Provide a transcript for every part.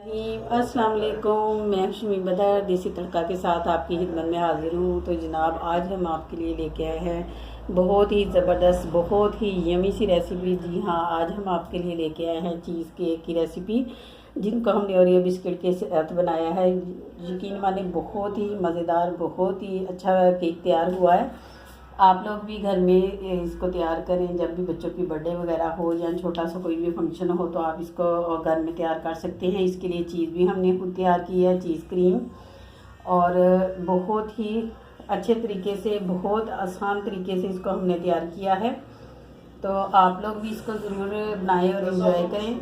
अस्सलाम वालेकुम। मैं शमी बदर देसी तड़का के साथ आपकी खिदमत में हाज़िर हूँ। तो जनाब आज हम आपके लिए लेके आए हैं बहुत ही ज़बरदस्त, बहुत ही यमी सी रेसिपी। जी हाँ, आज हम आपके लिए लेके आए हैं चीज़ केक की रेसिपी, जिनको हमने ओरियो बिस्किट के साथ बनाया है। यकीन माने बहुत ही मज़ेदार, बहुत ही अच्छा केक तैयार हुआ है। आप लोग भी घर में इसको तैयार करें। जब भी बच्चों की बर्थडे वगैरह हो या छोटा सा कोई भी फंक्शन हो तो आप इसको घर में तैयार कर सकते हैं। इसके लिए चीज़ भी हमने खुद तैयार की है, चीज़ क्रीम, और बहुत ही अच्छे तरीके से, बहुत आसान तरीके से इसको हमने तैयार किया है। तो आप लोग भी इसको ज़रूर बनाएं और इन्जॉय करें।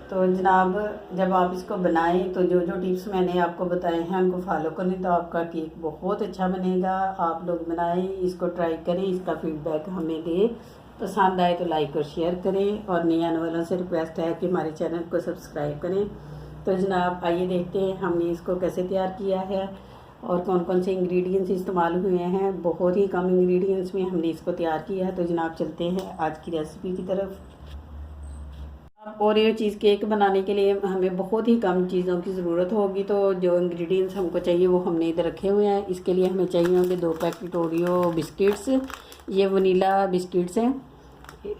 तो जनाब, जब आप इसको बनाएं तो जो जो टिप्स मैंने आपको बताए हैं उनको फॉलो करें तो आपका केक बहुत अच्छा बनेगा। आप लोग बनाएं, इसको ट्राई करें, इसका फीडबैक हमें दें। पसंद आए तो लाइक और शेयर करें, और नए आने वालों से रिक्वेस्ट है कि हमारे चैनल को सब्सक्राइब करें। तो जनाब आइए देखते हैं हमने इसको कैसे तैयार किया है और कौन कौन से इंग्रेडिएंट्स इस्तेमाल हुए हैं। बहुत ही कम इंग्रेडिएंट्स में हमने इसको तैयार किया है। तो जनाब चलते हैं आज की रेसिपी की तरफ। ओरियो चीज़ केक बनाने के लिए हमें बहुत ही कम चीज़ों की ज़रूरत होगी। तो जो इंग्रेडिएंट्स हमको चाहिए वो हमने इधर रखे हुए हैं। इसके लिए हमें चाहिए होंगे 2 पैकेट ओरियो बिस्किट्स। ये वनीला बिस्किट्स हैं,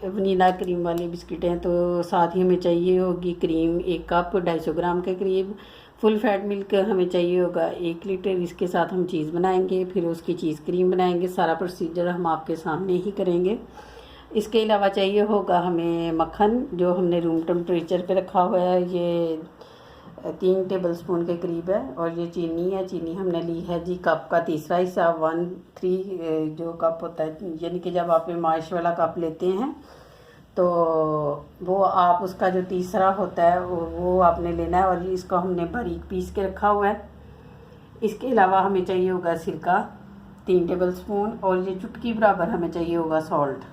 वनीला क्रीम वाले बिस्किट हैं। तो साथ ही हमें चाहिए होगी क्रीम 1 कप 250 ग्राम के करीब। फुल फैट मिल्क हमें चाहिए होगा 1 लीटर। इसके साथ हम चीज़ बनाएंगे, फिर उसकी चीज़ क्रीम बनाएंगे। सारा प्रोसीजर हम आपके सामने ही करेंगे। इसके अलावा चाहिए होगा हमें मक्खन, जो हमने रूम टेम्परेचर पे रखा हुआ है। ये 3 टेबलस्पून के करीब है। और ये चीनी है, चीनी हमने ली है जी कप का तीसरा हिस्सा, 1/3 जो कप होता है, यानी कि जब आप माश वाला कप लेते हैं तो वो आप उसका जो तीसरा होता है वो आपने लेना है। और इसको हमने बारीक पीस के रखा हुआ है। इसके अलावा हमें चाहिए होगा सिरका 3 टेबलस्पून, और ये चुटकी बराबर हमें चाहिए होगा सॉल्ट।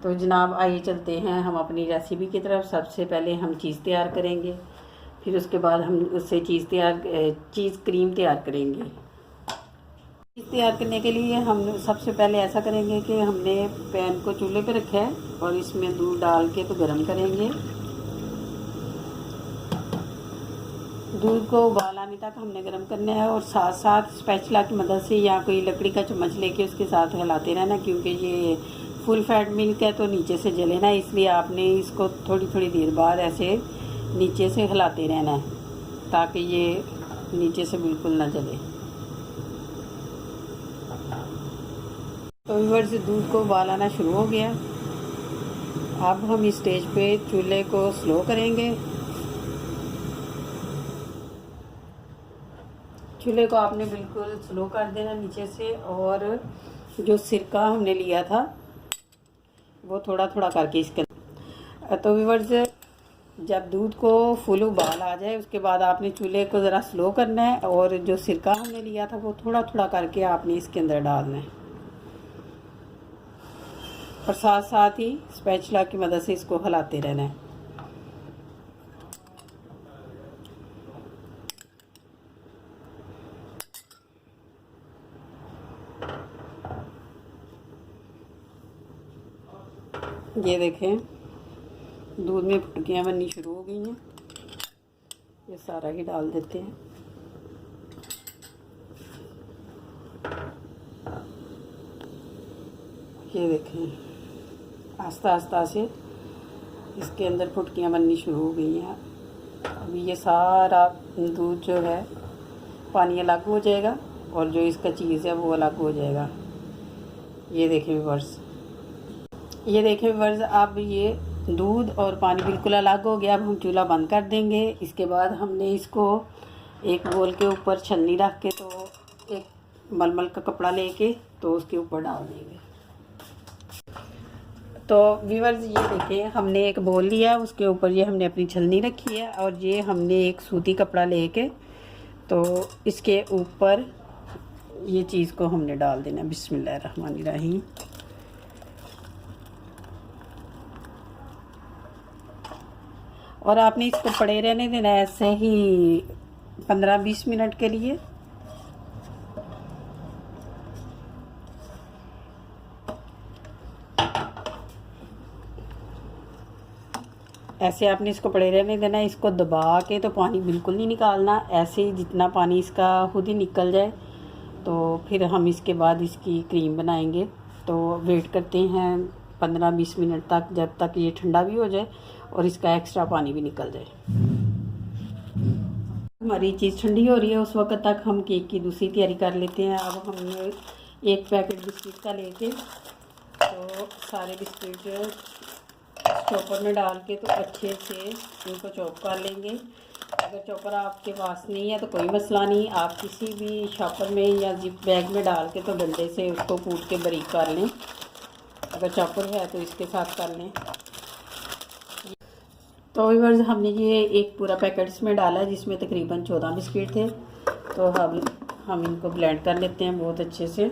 तो जनाब आइए चलते हैं हम अपनी रेसिपी की तरफ। सबसे पहले हम चीज़ तैयार करेंगे, फिर उसके बाद हम उससे चीज़ क्रीम तैयार करेंगे। चीज़ तैयार करने के लिए हम सबसे पहले ऐसा करेंगे कि हमने पैन को चूल्हे पे रखा है और इसमें दूध डाल के तो गर्म करेंगे। दूध को उबाल आने तक हमने गर्म करना है, और साथ साथ स्पैचुला की मदद से या कोई लकड़ी का चम्मच लेके उसके साथ हिलाते रहना, क्योंकि ये फुल फैट मिल्क है तो नीचे से जले ना, इसलिए आपने इसको थोड़ी थोड़ी देर बाद ऐसे नीचे से हिलाते रहना है ताकि ये नीचे से बिल्कुल ना जले। तो व्यूअर्स, दूध को उबाल आना शुरू हो गया। अब हम इस स्टेज पे चूल्हे को स्लो करेंगे। चूल्हे को आपने बिल्कुल स्लो कर देना नीचे से, और जो सिरका हमने लिया था वो थोड़ा थोड़ा करके इसके। तो व्यूअर्स, जब दूध को फुल उबाल आ जाए उसके बाद आपने चूल्हे को ज़रा स्लो करना है, और जो सिरका हमने लिया था वो थोड़ा थोड़ा करके आपने इसके अंदर डालना है, और साथ साथ ही स्पैचुला की मदद से इसको हिलाते रहना है। ये देखें, दूध में फुटकियाँ बननी शुरू हो गई हैं। ये सारा ही डाल देते हैं। ये देखें, आस्ता आस्ता से इसके अंदर फुटकियाँ बननी शुरू हो गई हैं। अभी ये सारा दूध जो है पानी अलग हो जाएगा, और जो इसका चीज़ है वो अलग हो जाएगा। ये देखें व्यूअर्स, ये देखें व्यूअर्स, अब ये दूध और पानी बिल्कुल अलग हो गया। अब हम चूल्हा बंद कर देंगे। इसके बाद हमने इसको एक बोल के ऊपर छलनी रख के, तो एक मलमल का कपड़ा लेके तो उसके ऊपर डाल देंगे। तो व्यूअर्स, ये देखें, हमने एक बोल लिया, उसके ऊपर ये हमने अपनी छलनी रखी है, और ये हमने एक सूती कपड़ा लेके तो इसके ऊपर ये चीज़ को हमने डाल देना। बिस्मिल्लाहिर्रहमानिर्रहीम। और आपने इसको पड़े रहने देना ऐसे ही 15-20 मिनट के लिए। ऐसे आपने इसको पड़े रहने देना है। इसको दबा के तो पानी बिल्कुल नहीं निकालना, ऐसे ही जितना पानी इसका खुद ही निकल जाए तो फिर हम इसके बाद इसकी क्रीम बनाएंगे। तो वेट करते हैं 15-20 मिनट तक, जब तक ये ठंडा भी हो जाए और इसका एक्स्ट्रा पानी भी निकल जाए। हमारी चीज़ ठंडी हो रही है, उस वक्त तक हम केक की दूसरी तैयारी कर लेते हैं। अब हमने एक पैकेट बिस्किट का लेके तो सारे बिस्किट चॉपर में डाल के तो अच्छे से इनको चॉप कर लेंगे। अगर चॉपर आपके पास नहीं है तो कोई मसला नहीं, आप किसी भी शॉपर में या जिप बैग में डाल के तो डंडे से उसको कूट के बारीक कर लें। अगर चॉपर है तो इसके साथ कर लें। तो व्यूअर्स, हमने ये एक पूरा पैकेट इसमें डाला है जिसमें तकरीबन 14 बिस्किट थे। तो हम इनको ब्लेंड कर लेते हैं बहुत अच्छे से।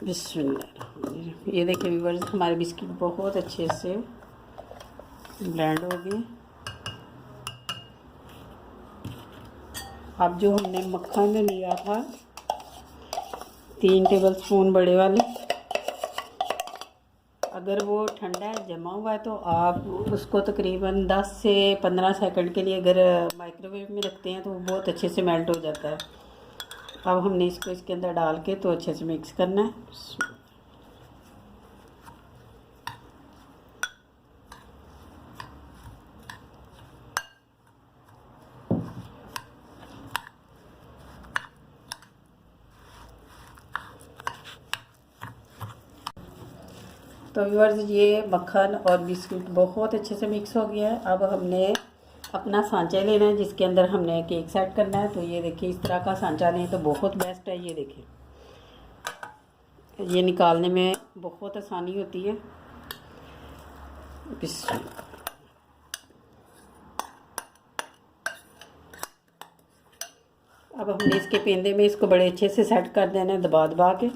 बिस्मिल्लाह। ये देखिए व्यूअर्स, हमारे बिस्किट बहुत अच्छे से ब्लेंड हो गए। अब जो हमने मक्खन लिया था 3 टेबलस्पून बड़े वाले, अगर वो ठंडा है जमा हुआ है तो आप उसको तकरीबन 10 से 15 सेकंड के लिए अगर माइक्रोवेव में रखते हैं तो वो बहुत अच्छे से मेल्ट हो जाता है। अब हमने इसको इसके अंदर डाल के तो अच्छे से मिक्स करना है। तो व्यूअर्स, ये मक्खन और बिस्कुट बहुत अच्छे से मिक्स हो गया है। अब हमने अपना सांचा लेना है जिसके अंदर हमने केक सेट करना है। तो ये देखिए, इस तरह का सांचा लें तो बहुत बेस्ट है। ये देखिए, ये निकालने में बहुत आसानी होती है। अब हमने इसके पेंदे में इसको बड़े अच्छे से सेट कर देना है, दबा दबा के।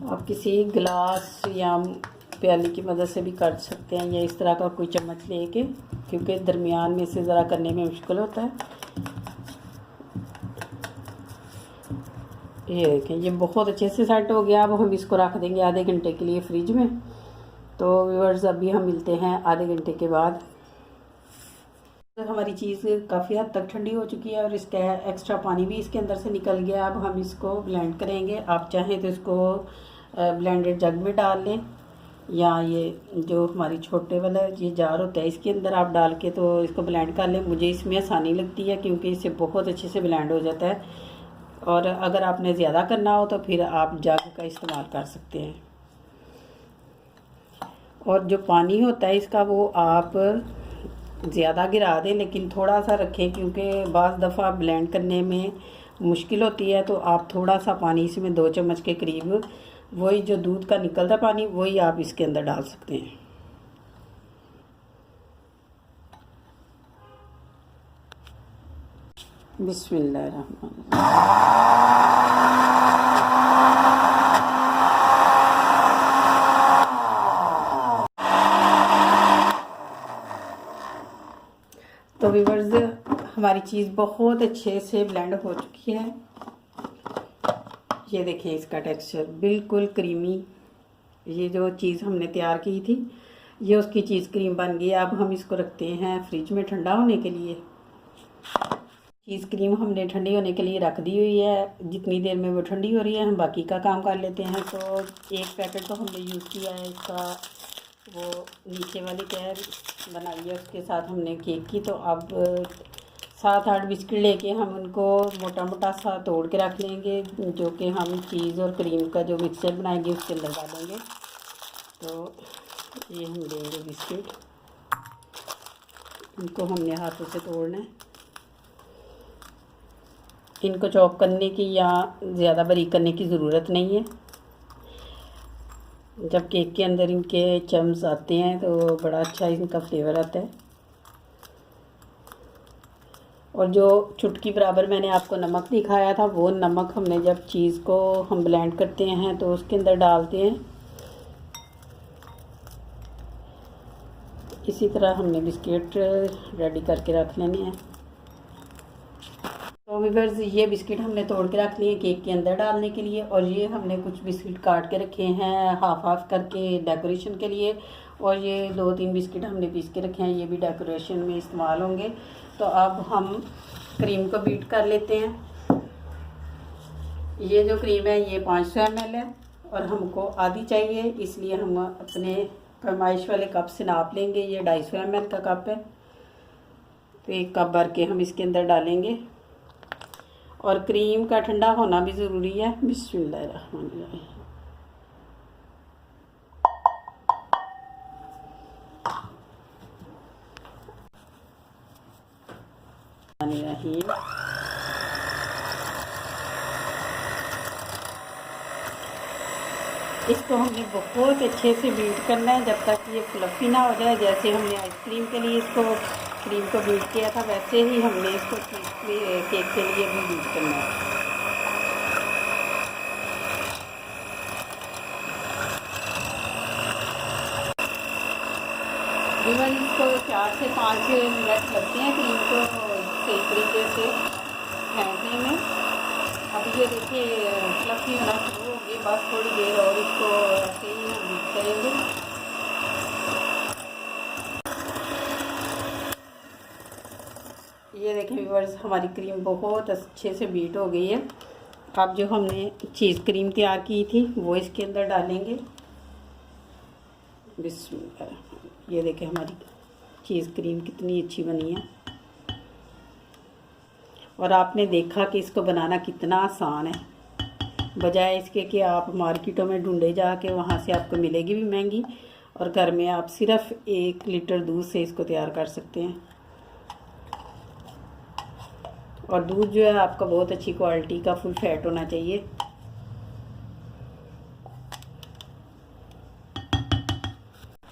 आप किसी गिलास या प्याली की मदद से भी कर सकते हैं, या इस तरह का कोई चम्मच लेके, क्योंकि दरमियान में से ज़रा करने में मुश्किल होता है। ये देखें, ये बहुत अच्छे से सेट हो गया। अब हम इसको रख देंगे आधे घंटे के लिए फ्रिज में। तो व्यूअर्स, अभी हम मिलते हैं आधे घंटे के बाद। तो हमारी चीज़ काफ़ी हद तक ठंडी हो चुकी है और इसका एक्स्ट्रा पानी भी इसके अंदर से निकल गया। अब हम इसको ब्लेंड करेंगे। आप चाहें तो इसको ब्लेंडेड जग में डाल लें, या ये जो हमारी छोटे वाला ये जार होता है इसके अंदर आप डाल के तो इसको ब्लेंड कर लें। मुझे इसमें आसानी लगती है क्योंकि इससे बहुत अच्छे से ब्लेंड हो जाता है। और अगर आपने ज़्यादा करना हो तो फिर आप जग का इस्तेमाल कर सकते हैं। और जो पानी होता है इसका वो आप ज़्यादा गिरा दें, लेकिन थोड़ा सा रखें क्योंकि बाज़ दफ़ा ब्लेंड करने में मुश्किल होती है। तो आप थोड़ा सा पानी इसमें 2 चम्मच के करीब, वही जो दूध का निकलता पानी, वही आप इसके अंदर डाल सकते हैं। बिस्मिल्लाहिर्रहमानिर्रहीम। तो व्यूअर्स, हमारी चीज़ बहुत अच्छे से ब्लेंड हो चुकी है। ये देखिए, इसका टेक्सचर बिल्कुल क्रीमी। ये जो चीज़ हमने तैयार की थी ये उसकी चीज़ क्रीम बन गई। अब हम इसको रखते हैं फ्रिज में ठंडा होने के लिए। चीज़ क्रीम हमने ठंडी होने के लिए रख दी हुई है। जितनी देर में वो ठंडी हो रही है हम बाकी का काम कर लेते हैं। तो एक पैकेट तो हमने यूज़ किया है इसका, वो नीचे वाली कैर बनाई है, उसके साथ हमने केक की। तो अब 7-8 बिस्किट लेके हम उनको मोटा मोटा सा तोड़ के रख लेंगे, जो कि हम चीज़ और क्रीम का जो मिक्सचर बनाएंगे उसके अंदर डालेंगे। तो ये हम लेंगे बिस्किट, इनको हमने हाथों से तोड़ना है। इनको चॉप करने की या ज़्यादा बारीक करने की ज़रूरत नहीं है। जब केक के अंदर इनके चम्स आते हैं तो बड़ा अच्छा इनका फ्लेवर आता है। और जो चुटकी बराबर मैंने आपको नमक दिखाया था, वो नमक हमने जब चीज़ को हम ब्लेंड करते हैं तो उसके अंदर डालते हैं। इसी तरह हमने बिस्किट रेडी करके रख लेने हैं। तो व्यूअर्स, ये बिस्किट हमने तोड़ के रख लिए केक के अंदर डालने के लिए, और ये हमने कुछ बिस्किट काट के रखे हैं हाफ हाफ करके डेकोरेशन के लिए, और ये 2-3 बिस्किट हमने पीस के रखे हैं, ये भी डेकोरेशन में इस्तेमाल होंगे। तो अब हम क्रीम को बीट कर लेते हैं। ये जो क्रीम है ये 500 ml है और हमको आधी चाहिए, इसलिए हम अपने फरमाइश वाले कप से नाप लेंगे। ये 250 ml का कप है, तो एक कप भर के हम इसके अंदर डालेंगे। और क्रीम का ठंडा होना भी ज़रूरी है। बिस्मिल्लाहिर्रहमानिर्रहीम। इसको हमने बहुत अच्छे से बीट करना है जब तक ये फ्लफ़ी ना हो जाए। जैसे हमने आइसक्रीम के लिए इसको क्रीम को बीट किया था, वैसे ही हमने इसको केक के लिए भी बीट करना है। इवन इसको 4 से 5 मिनट लगते हैं क्रीम को सही तरीके से फेंटने में। अब ये देखिए फ्लफ़ी होना शुरू हो गई, बस थोड़ी देर और इसको ऐसे ही हम बीट करेंगे। ये देखें व्यूअर्स, हमारी क्रीम बहुत अच्छे से बीट हो गई है। अब जो हमने चीज़ क्रीम तैयार की थी वो इसके अंदर डालेंगे। बिस्मिल्लाह। ये देखें हमारी चीज़ क्रीम कितनी अच्छी बनी है, और आपने देखा कि इसको बनाना कितना आसान है, बजाय इसके कि आप मार्केटों में ढूंढे जाके वहाँ से आपको मिलेगी भी महंगी, और घर में आप सिर्फ 1 लीटर दूध से इसको तैयार कर सकते हैं। और दूध जो है आपका बहुत अच्छी क्वालिटी का फुल फैट होना चाहिए।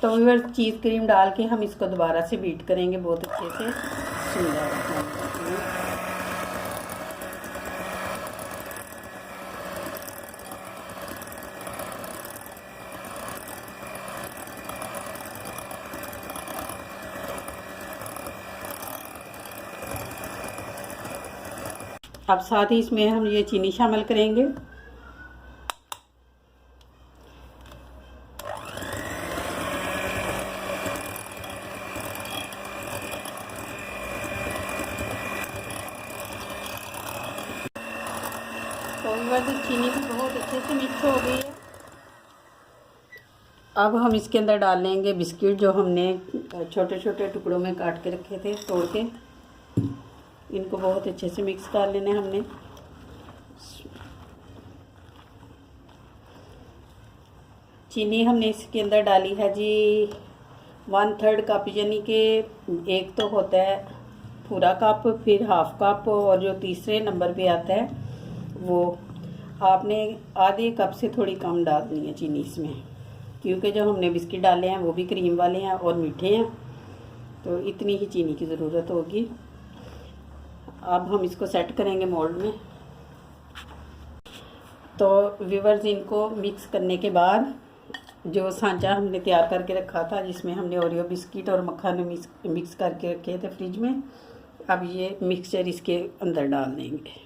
तो व्यूअर्स, चीज़ क्रीम डाल के हम इसको दोबारा से बीट करेंगे बहुत अच्छे से। अब साथ ही इसमें हम ये चीनी शामिल करेंगे। तो चीनी भी बहुत अच्छे से मिक्स हो गई है। अब हम इसके अंदर डाल लेंगे बिस्किट जो हमने छोटे छोटे टुकड़ों में काट के रखे थे, तोड़ के। इनको बहुत अच्छे से मिक्स कर लेने हमने। चीनी हमने इसके अंदर डाली है जी 1/3 कप, यानी कि एक तो होता है पूरा कप, फिर हाफ कप, और जो तीसरे नंबर पे आता है वो आपने आधे कप से थोड़ी कम डालनी है चीनी इसमें, क्योंकि जो हमने बिस्किट डाले हैं वो भी क्रीम वाले हैं और मीठे हैं, तो इतनी ही चीनी की ज़रूरत होगी। अब हम इसको सेट करेंगे मोल्ड में। तो व्यूअर्स, इनको मिक्स करने के बाद जो सांचा हमने तैयार करके रखा था, जिसमें हमने ओरियो बिस्किट और मक्खन मिक्स करके रखे थे फ्रिज में, अब ये मिक्सचर इसके अंदर डाल देंगे।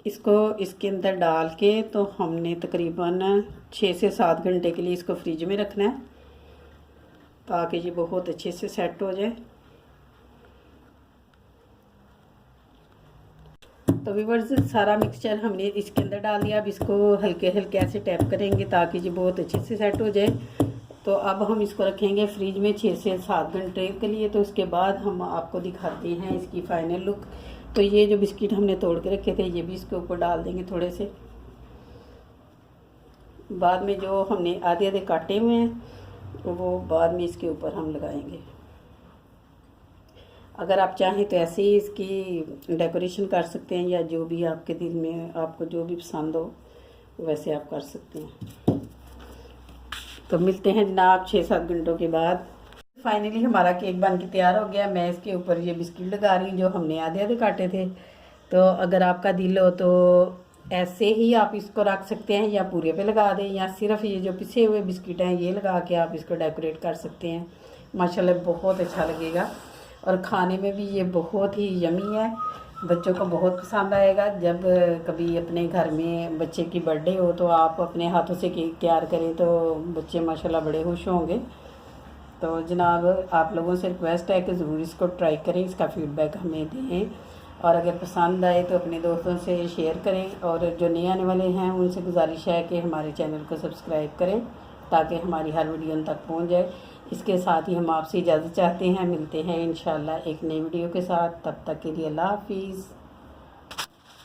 इसको इसके अंदर डाल के तो हमने तकरीबन 6 से 7 घंटे के लिए इसको फ्रिज में रखना है, ताकि ये बहुत अच्छे से सेट हो जाए। तो व्यूअर्स, सारा मिक्सचर हमने इसके अंदर डाल दिया। अब इसको हल्के हल्के ऐसे टैप करेंगे ताकि ये बहुत अच्छे से सेट हो जाए। तो अब हम इसको रखेंगे फ्रिज में 6 से 7 घंटे के लिए। तो उसके बाद हम आपको दिखाते हैं इसकी फाइनल लुक। तो ये जो बिस्किट हमने तोड़ के रखे थे ये भी इसके ऊपर डाल देंगे थोड़े से। बाद में जो हमने आधे आधे काटे हुए हैं वो बाद में इसके ऊपर हम लगाएंगे। अगर आप चाहें तो ऐसे ही इसकी डेकोरेशन कर सकते हैं, या जो भी आपके दिल में आपको जो भी पसंद हो वैसे आप कर सकते हैं। तो मिलते हैं जनाब 6-7 घंटों के बाद। फाइनली हमारा केक बन के तैयार हो गया। मैं इसके ऊपर ये बिस्किट लगा रही हूँ जो हमने आधे आधे काटे थे। तो अगर आपका दिल हो तो ऐसे ही आप इसको रख सकते हैं या पूरे पे लगा दें, या सिर्फ ये जो पिसे हुए बिस्किट हैं ये लगा के आप इसको डेकोरेट कर सकते हैं। माशाल्लाह बहुत अच्छा लगेगा और खाने में भी ये बहुत ही यमी है। बच्चों को बहुत पसंद आएगा। जब कभी अपने घर में बच्चे की बर्थडे हो तो आप अपने हाथों से केक तैयार करें तो बच्चे माशाल्लाह बड़े खुश होंगे। तो जनाब आप लोगों से रिक्वेस्ट है कि ज़रूर इसको ट्राई करें, इसका फ़ीडबैक हमें दें और अगर पसंद आए तो अपने दोस्तों से शेयर करें। और जो नए आने वाले हैं उनसे गुजारिश है कि हमारे चैनल को सब्सक्राइब करें ताकि हमारी हर वीडियो उन तक पहुंच जाए। इसके साथ ही हम आपसे इजाज़त चाहते हैं, मिलते हैं इंशाल्लाह एक नई वीडियो के साथ। तब तक के लिए अल्लाह हाफिज़।